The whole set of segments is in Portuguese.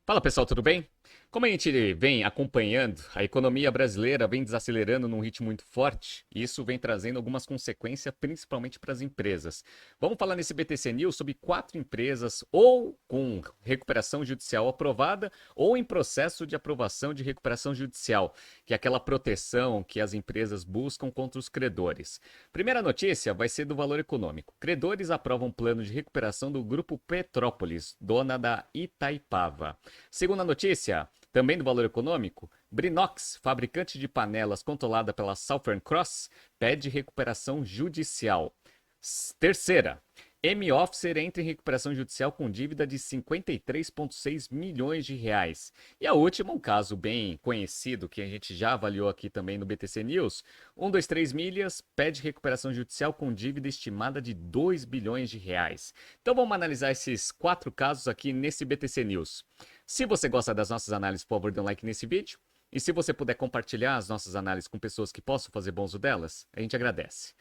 Fala pessoal, tudo bem? Como a gente vem acompanhando, a economia brasileira vem desacelerando num ritmo muito forte e isso vem trazendo algumas consequências, principalmente para as empresas. Vamos falar nesse BTC News sobre 4 empresas ou com recuperação judicial aprovada ou em processo de aprovação de recuperação judicial, que é aquela proteção que as empresas buscam contra os credores. Primeira notícia vai ser do valor econômico. Credores aprovam plano de recuperação do Grupo Petrópolis, dona da Itaipava. Segunda notícia, também do valor econômico, Brinox, fabricante de panelas controlada pela Southern Cross, pede recuperação judicial. Terceira, M-Officer entra em recuperação judicial com dívida de 53,6 milhões de reais. E a última, um caso bem conhecido que a gente já avaliou aqui também no BTC News, 123 Milhas pede recuperação judicial com dívida estimada de 2 bilhões de reais. Então vamos analisar esses 4 casos aqui nesse BTC News. Se você gosta das nossas análises, por favor, dê um like nesse vídeo. E se você puder compartilhar as nossas análises com pessoas que possam fazer bom uso delas, a gente agradece.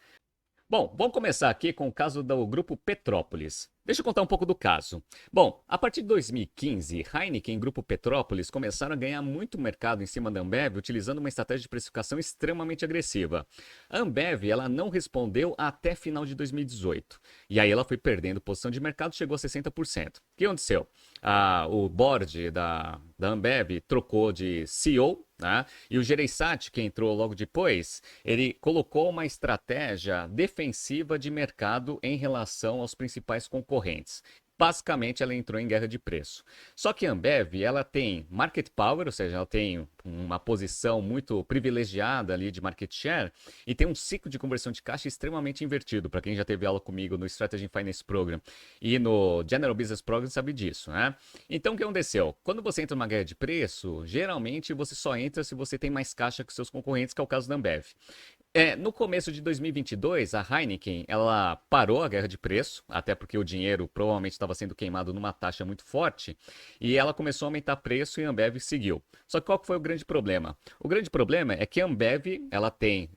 Bom, vamos começar aqui com o caso do Grupo Petrópolis. Deixa eu contar um pouco do caso. Bom, a partir de 2015, Heineken e Grupo Petrópolis começaram a ganhar muito mercado em cima da Ambev, utilizando uma estratégia de precificação extremamente agressiva. A Ambev, ela não respondeu até final de 2018. E aí ela foi perdendo posição de mercado, chegou a 60%. O que aconteceu? O board da Ambev trocou de CEO, né? E o Gereissati, que entrou logo depois, ele colocou uma estratégia defensiva de mercado em relação aos principais concorrentes. Basicamente, ela entrou em guerra de preço. Só que a Ambev, ela tem market power, ou seja, ela tem uma posição muito privilegiada ali de market share e tem um ciclo de conversão de caixa extremamente invertido. Para quem já teve aula comigo no Strategy Finance Program e no General Business Program sabe disso, né? Então, o que aconteceu? Quando você entra numa guerra de preço, geralmente você só entra se você tem mais caixa que seus concorrentes, que é o caso da Ambev. No começo de 2022, a Heineken, ela parou a guerra de preço, até porque o dinheiro provavelmente estava sendo queimado numa taxa muito forte, e ela começou a aumentar preço e a Ambev seguiu. Só que qual que foi o grande problema? O grande problema é que a Ambev, ela tem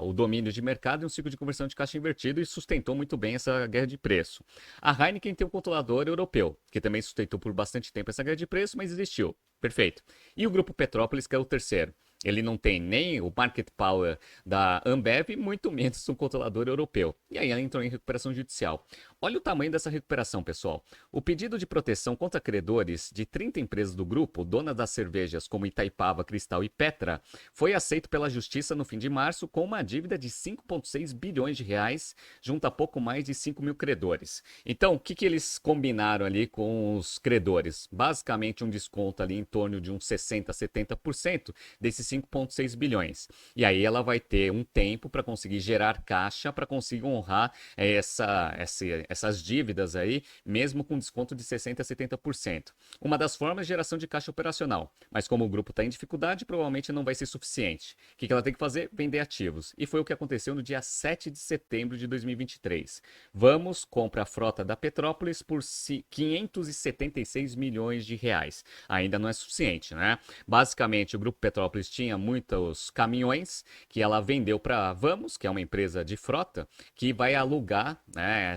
o domínio de mercado e um ciclo de conversão de caixa invertido e sustentou muito bem essa guerra de preço. A Heineken tem um controlador europeu, que também sustentou por bastante tempo essa guerra de preço, mas existiu. Perfeito. E o Grupo Petrópolis, que é o terceiro. Ele não tem nem o market power da Ambev, muito menos um controlador europeu. E aí ela entrou em recuperação judicial. Olha o tamanho dessa recuperação, pessoal. O pedido de proteção contra credores de 30 empresas do grupo, donas das cervejas como Itaipava, Cristal e Petra, foi aceito pela Justiça no fim de março com uma dívida de 5,6 bilhões de reais, junto a pouco mais de 5 mil credores. Então, o que eles combinaram ali com os credores? Basicamente um desconto ali em torno de uns 60, 70% desses 5,6 bilhões. E aí ela vai ter um tempo para conseguir gerar caixa, para conseguir honrar essas dívidas aí, mesmo com desconto de 60% a 70%. Uma das formas é geração de caixa operacional, mas como o grupo está em dificuldade, provavelmente não vai ser suficiente. O que ela tem que fazer? Vender ativos. E foi o que aconteceu no dia 7 de setembro de 2023. Vamos, compra a frota da Petrópolis por 576 milhões de reais. Ainda não é suficiente, né? Basicamente, o Grupo Petrópolis tinha muitos caminhões que ela vendeu para a Vamos, que é uma empresa de frota, que vai alugar, né,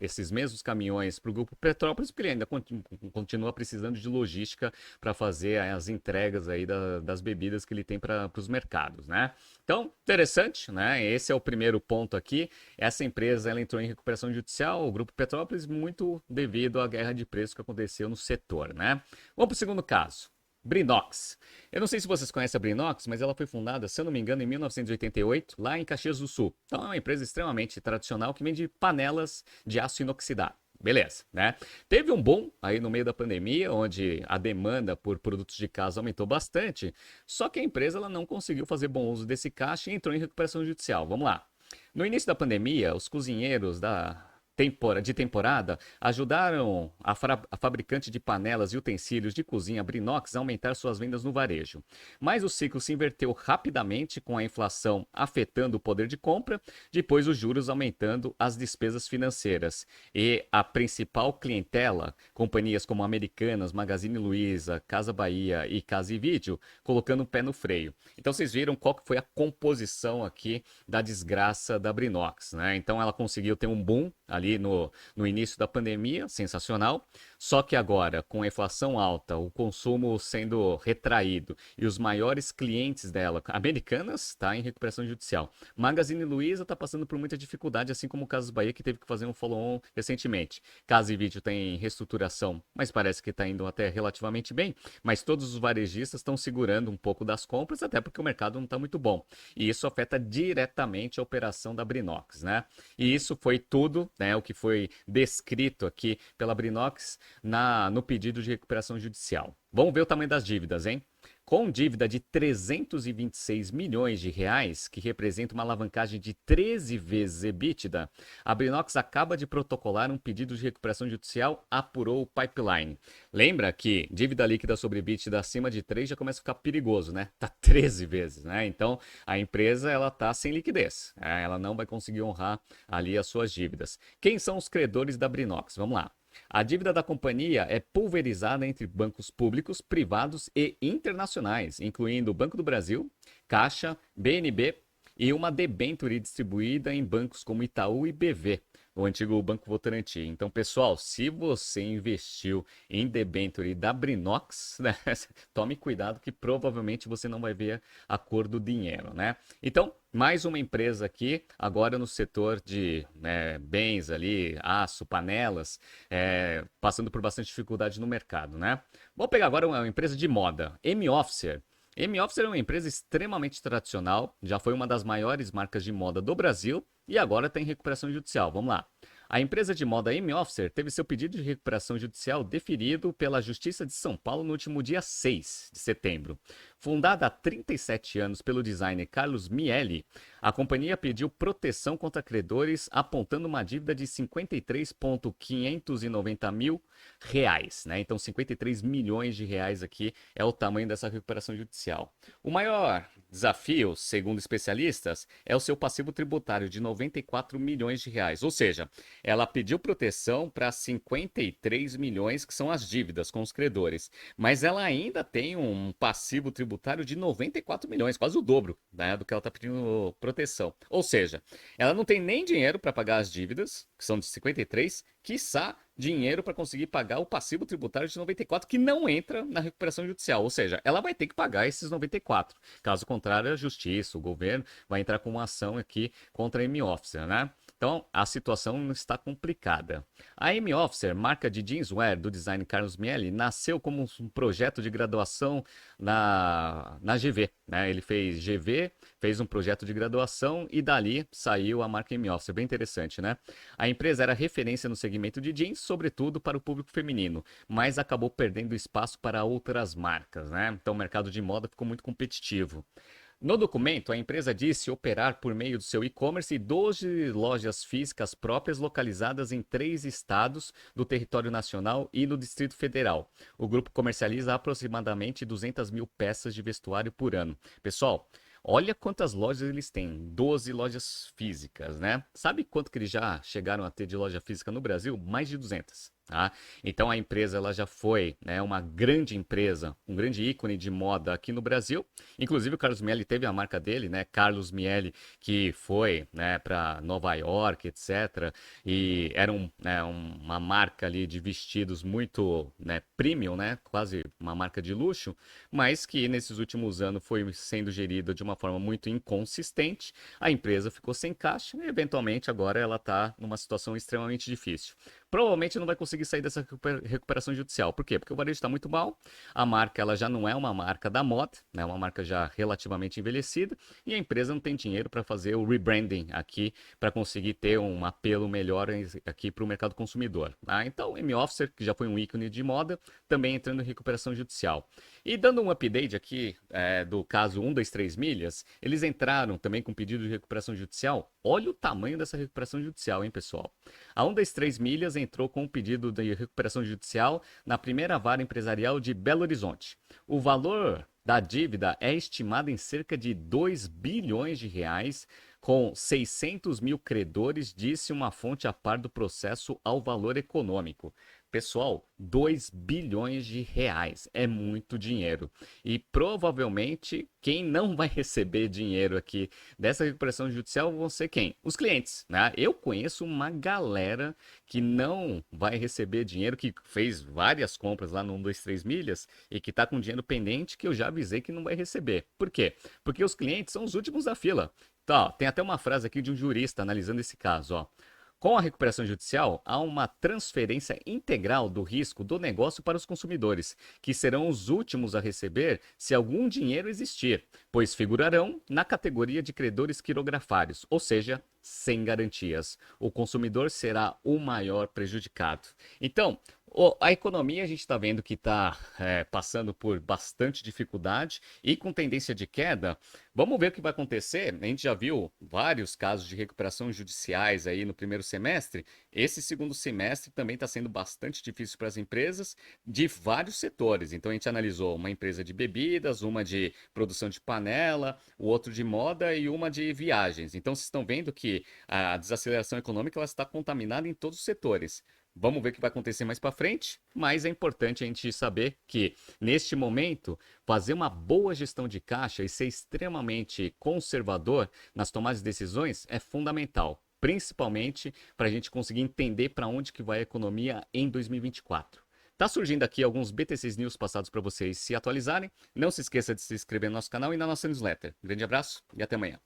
esses mesmos caminhões para o Grupo Petrópolis, porque ele ainda continua precisando de logística para fazer as entregas aí das bebidas que ele tem para os mercados, né? Então, interessante, né? Esse é o primeiro ponto aqui. Essa empresa ela entrou em recuperação judicial, o Grupo Petrópolis, muito devido à guerra de preço que aconteceu no setor, né? Vamos para o segundo caso. Brinox. Eu não sei se vocês conhecem a Brinox, mas ela foi fundada, se eu não me engano, em 1988, lá em Caxias do Sul. Então é uma empresa extremamente tradicional que vende panelas de aço inoxidável. Beleza, né? Teve um boom aí no meio da pandemia, onde a demanda por produtos de casa aumentou bastante, só que a empresa ela não conseguiu fazer bom uso desse caixa e entrou em recuperação judicial. Vamos lá. No início da pandemia, os cozinheiros de temporada ajudaram a fabricante de panelas e utensílios de cozinha Brinox a aumentar suas vendas no varejo. Mas o ciclo se inverteu rapidamente com a inflação afetando o poder de compra, depois os juros aumentando as despesas financeiras. E a principal clientela, companhias como Americanas, Magazine Luiza, Casa Bahia e Casa e Vídeo, colocando o pé no freio. Então vocês viram qual que foi a composição aqui da desgraça da Brinox, né? Então ela conseguiu ter um boom ali ali no início da pandemia, sensacional. Só que agora, com a inflação alta, o consumo sendo retraído e os maiores clientes dela, Americanas, está em recuperação judicial. Magazine Luiza está passando por muita dificuldade, assim como o Casas Bahia, que teve que fazer um follow-on recentemente. Casa e Vídeo tem reestruturação, mas parece que está indo até relativamente bem. Mas todos os varejistas estão segurando um pouco das compras, até porque o mercado não está muito bom. E isso afeta diretamente a operação da Brinox, né? E isso foi tudo, né, o que foi descrito aqui pela Brinox no pedido de recuperação judicial. Vamos ver o tamanho das dívidas, hein? Com dívida de 326 milhões de reais, que representa uma alavancagem de 13 vezes EBITDA, a Brinox acaba de protocolar um pedido de recuperação judicial, apurou o pipeline. Lembra que dívida líquida sobre EBITDA acima de 3 já começa a ficar perigoso, né? Tá 13 vezes, né? Então, a empresa ela tá sem liquidez, né? Ela não vai conseguir honrar ali as suas dívidas. Quem são os credores da Brinox? Vamos lá. A dívida da companhia é pulverizada entre bancos públicos, privados e internacionais, incluindo o Banco do Brasil, Caixa, BNB e uma debênture distribuída em bancos como Itaú e BV, o antigo Banco Votorantim. Então, pessoal, se você investiu em debênture da Brinox, né, tome cuidado que provavelmente você não vai ver a cor do dinheiro, né? Então, mais uma empresa aqui, agora no setor de bens ali, aço, panelas, passando por bastante dificuldade no mercado, né? Vamos pegar agora uma empresa de moda, M-Officer. M-Officer é uma empresa extremamente tradicional, já foi uma das maiores marcas de moda do Brasil e agora tem recuperação judicial. Vamos lá. A empresa de moda M-Officer teve seu pedido de recuperação judicial deferido pela Justiça de São Paulo no último dia 6 de setembro. Fundada há 37 anos pelo designer Carlos Miele, a companhia pediu proteção contra credores, apontando uma dívida de 53.590 mil reais, né? Então, 53 milhões de reais aqui é o tamanho dessa recuperação judicial. O maior desafio, segundo especialistas, é o seu passivo tributário de 94 milhões de reais, ou seja, ela pediu proteção para 53 milhões, que são as dívidas com os credores. Mas ela ainda tem um passivo tributário de 94 milhões, quase o dobro, né, do que ela está pedindo proteção. Ou seja, ela não tem nem dinheiro para pagar as dívidas, que são de 53, quiçá dinheiro para conseguir pagar o passivo tributário de 94, que não entra na recuperação judicial. Ou seja, ela vai ter que pagar esses 94. Caso contrário, a justiça, o governo, vai entrar com uma ação aqui contra a M-Officer, né? Então, a situação está complicada. A M-Officer, marca de jeanswear do design Carlos Miele, nasceu como um projeto de graduação na GV, né? Ele fez GV, fez um projeto de graduação e dali saiu a marca M-Officer. Bem interessante, né? A empresa era referência no segmento de jeans, sobretudo para o público feminino, mas acabou perdendo espaço para outras marcas, né? Então, o mercado de moda ficou muito competitivo. No documento, a empresa disse operar por meio do seu e-commerce 12 lojas físicas próprias localizadas em 3 estados do território nacional e no Distrito Federal. O grupo comercializa aproximadamente 200 mil peças de vestuário por ano. Pessoal, olha quantas lojas eles têm, 12 lojas físicas, né? Sabe quanto que eles já chegaram a ter de loja física no Brasil? Mais de 200. Tá? Então a empresa ela já foi, né, uma grande empresa, um grande ícone de moda aqui no Brasil. Inclusive o Carlos Miele teve a marca dele, né, Carlos Miele, que foi, né, para Nova York, etc. E era uma marca ali de vestidos muito, né, premium, né, quase uma marca de luxo, mas que nesses últimos anos foi sendo gerida de uma forma muito inconsistente. A empresa ficou sem caixa e eventualmente agora ela está numa situação extremamente difícil. Provavelmente não vai conseguir sair dessa recuperação judicial. Por quê? Porque o varejo está muito mal, a marca ela já não é uma marca da moda, né? Uma marca já relativamente envelhecida, e a empresa não tem dinheiro para fazer o rebranding aqui, para conseguir ter um apelo melhor aqui para o mercado consumidor. Tá? Então, o M-Officer, que já foi um ícone de moda, também entrando em recuperação judicial. E dando um update aqui do caso 123 Milhas, eles entraram também com pedido de recuperação judicial. Olha o tamanho dessa recuperação judicial, hein, pessoal? A 123 Milhas entrou com um pedido de recuperação judicial na primeira vara empresarial de Belo Horizonte. O valor da dívida é estimado em cerca de 2 bilhões de reais, com 600 mil credores, disse uma fonte a par do processo ao Valor Econômico. Pessoal, 2 bilhões de reais é muito dinheiro. E provavelmente quem não vai receber dinheiro aqui dessa recuperação judicial vão ser quem? Os clientes, né? Eu conheço uma galera que não vai receber dinheiro, que fez várias compras lá no 123 milhas e que está com dinheiro pendente que eu já avisei que não vai receber. Por quê? Porque os clientes são os últimos da fila. Tá, ó, tem até uma frase aqui de um jurista analisando esse caso, ó. Com a recuperação judicial, há uma transferência integral do risco do negócio para os consumidores, que serão os últimos a receber se algum dinheiro existir, pois figurarão na categoria de credores quirografários, ou seja, sem garantias. O consumidor será o maior prejudicado. Então, a economia a gente está vendo que está passando por bastante dificuldade e com tendência de queda. Vamos ver o que vai acontecer. A gente já viu vários casos de recuperação judiciais aí no primeiro semestre. Esse segundo semestre também está sendo bastante difícil para as empresas de vários setores. Então a gente analisou uma empresa de bebidas, uma de produção de panela, o outro de moda e uma de viagens. Então vocês estão vendo que a desaceleração econômica ela está contaminada em todos os setores. Vamos ver o que vai acontecer mais para frente, mas é importante a gente saber que, neste momento, fazer uma boa gestão de caixa e ser extremamente conservador nas tomadas de decisões é fundamental, principalmente para a gente conseguir entender para onde que vai a economia em 2024. Tá surgindo aqui alguns BTCs News passados para vocês se atualizarem. Não se esqueça de se inscrever no nosso canal e na nossa newsletter. Grande abraço e até amanhã.